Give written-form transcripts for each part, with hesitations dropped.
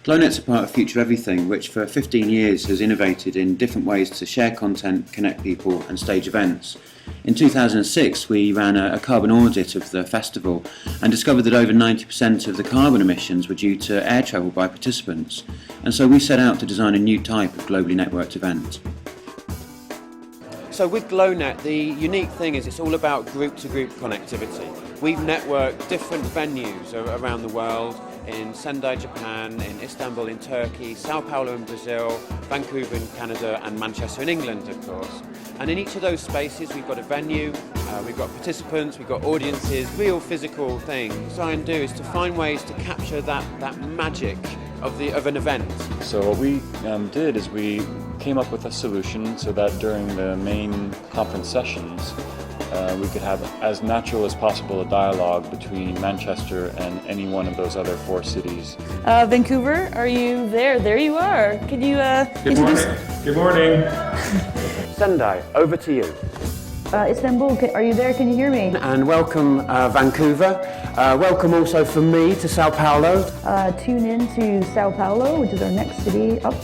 GloNet's a part of FutureEverything, which for 15 years has innovated in different ways to share content, connect people and stage events. In 2006 we ran a carbon audit of the festival and discovered that over 90% of the carbon emissions were due to air travel by participants, and so we set out to design a new type of globally networked event. So with GloNet, the unique thing is it's all about group-to-group connectivity. We've networked different venues around the world, in Sendai, Japan, in Istanbul in Turkey, Sao Paulo in Brazil, Vancouver in Canada and Manchester in England, of course. And in each of those spaces we've got a venue, we've got participants, we've got audiences, real physical things. What we try and do is to find ways to capture that magic of an event. So what we did is we came up with a solution so that during the main conference sessions we could have as natural as possible a dialogue between Manchester and any one of those other 4 cities. Vancouver, are you there? There you are. Can you Good morning. Good morning. Sendai, over to you. Istanbul, are you there? Can you hear me? And welcome Vancouver. Welcome also from me to Sao Paulo. Tune in to Sao Paulo, which is our next city up.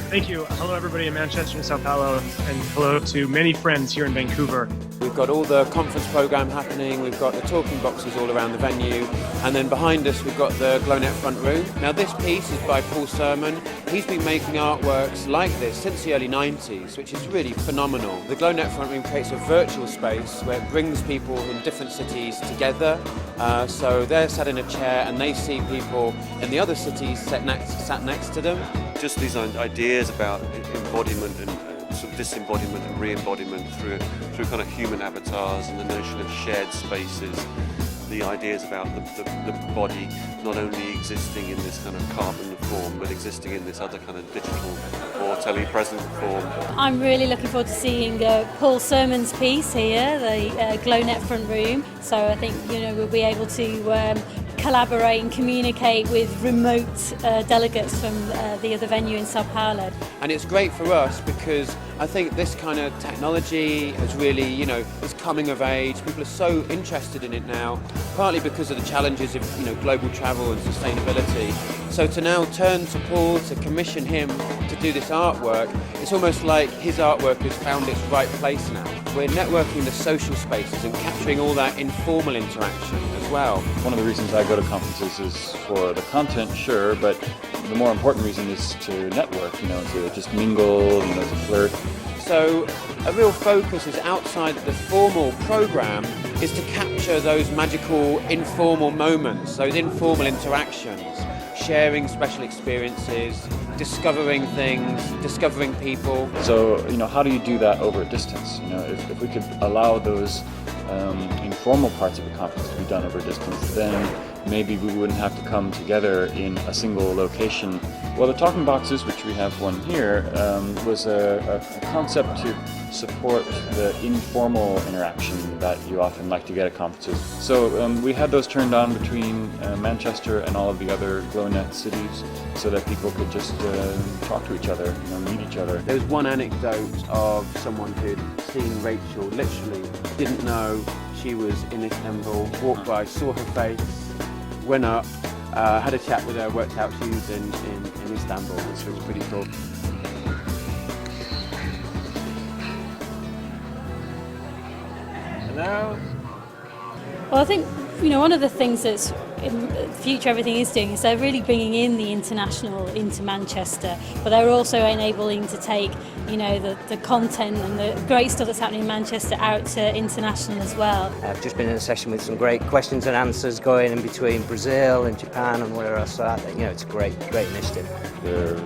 Thank you. Hello everybody in Manchester and Sao Paulo, and hello to many friends here in Vancouver. We've got all the conference program happening, we've got the talking boxes all around the venue, and then behind us we've got the GloNet front room. Now this piece is by Paul Sermon. He's been making artworks like this since the early 90s, which is really phenomenal. The GloNet front room creates a virtual space where it brings people in different cities together. So they're sat in a chair and they see people in the other cities sat next to them. Just these ideas about embodiment and sort of disembodiment and re-embodiment through kind of human avatars, and the notion of shared spaces, the ideas about the body not only existing in this kind of carbon form but existing in this other kind of digital or telepresent form. I'm really looking forward to seeing Paul Sermon's piece here, the GloNet front room. So I think we'll be able to collaborate and communicate with remote delegates from the other venue in Sao Paulo. And it's great for us because I think this kind of technology has really, is coming of age. People are so interested in it now, partly because of the challenges of, global travel and sustainability. So to now turn to Paul, to commission him to do this artwork, it's almost like his artwork has found its right place now. We're networking the social spaces and capturing all that informal interaction as well. One of the reasons I go to conferences is for the content, sure, but the more important reason is to network, to just mingle, to flirt. So a real focus is outside the formal program is to capture those magical informal moments, those informal interactions, sharing special experiences, discovering things, discovering people. So, how do you do that over a distance? If we could allow those informal parts of the conference to be done over a distance, then maybe we wouldn't have to come together in a single location. Well, the talking boxes, which we have one here, was a concept to support the informal interaction that you often like to get at conferences. So we had those turned on between Manchester and all of the other GloNet cities so that people could just talk to each other, meet each other. There was one anecdote of someone who'd seen Rachel, literally didn't know she was in Istanbul, walked by, saw her face, went up, had a chat with her, worked out she was in Istanbul, which was pretty cool. Hello? Well, I think one of the things that's FutureEverything is doing is they're really bringing in the international into Manchester, but they're also enabling to take the content and the great stuff that's happening in Manchester out to international as well. I've just been in a session with some great questions and answers going in between Brazil and Japan and where else. So I think it's a great initiative. They're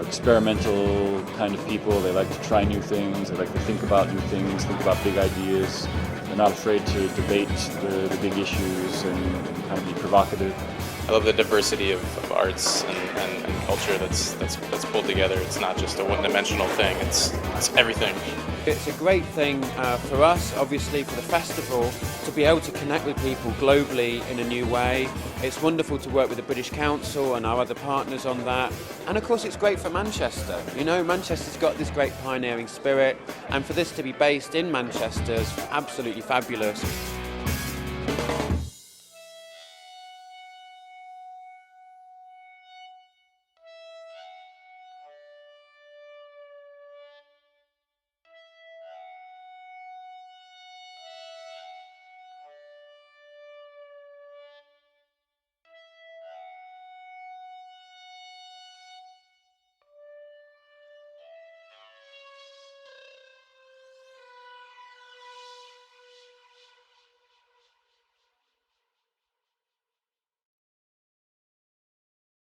experimental kind of people. They like to try new things. They like to think about new things, think about big ideas. They're not afraid to debate the big issues and kind of be provocative. I love the diversity of arts and culture that's pulled together. It's not just a one-dimensional thing, it's everything. It's a great thing for us, obviously, for the festival, to be able to connect with people globally in a new way. It's wonderful to work with the British Council and our other partners on that. And of course it's great for Manchester. Manchester's got this great pioneering spirit, and for this to be based in Manchester is absolutely fabulous.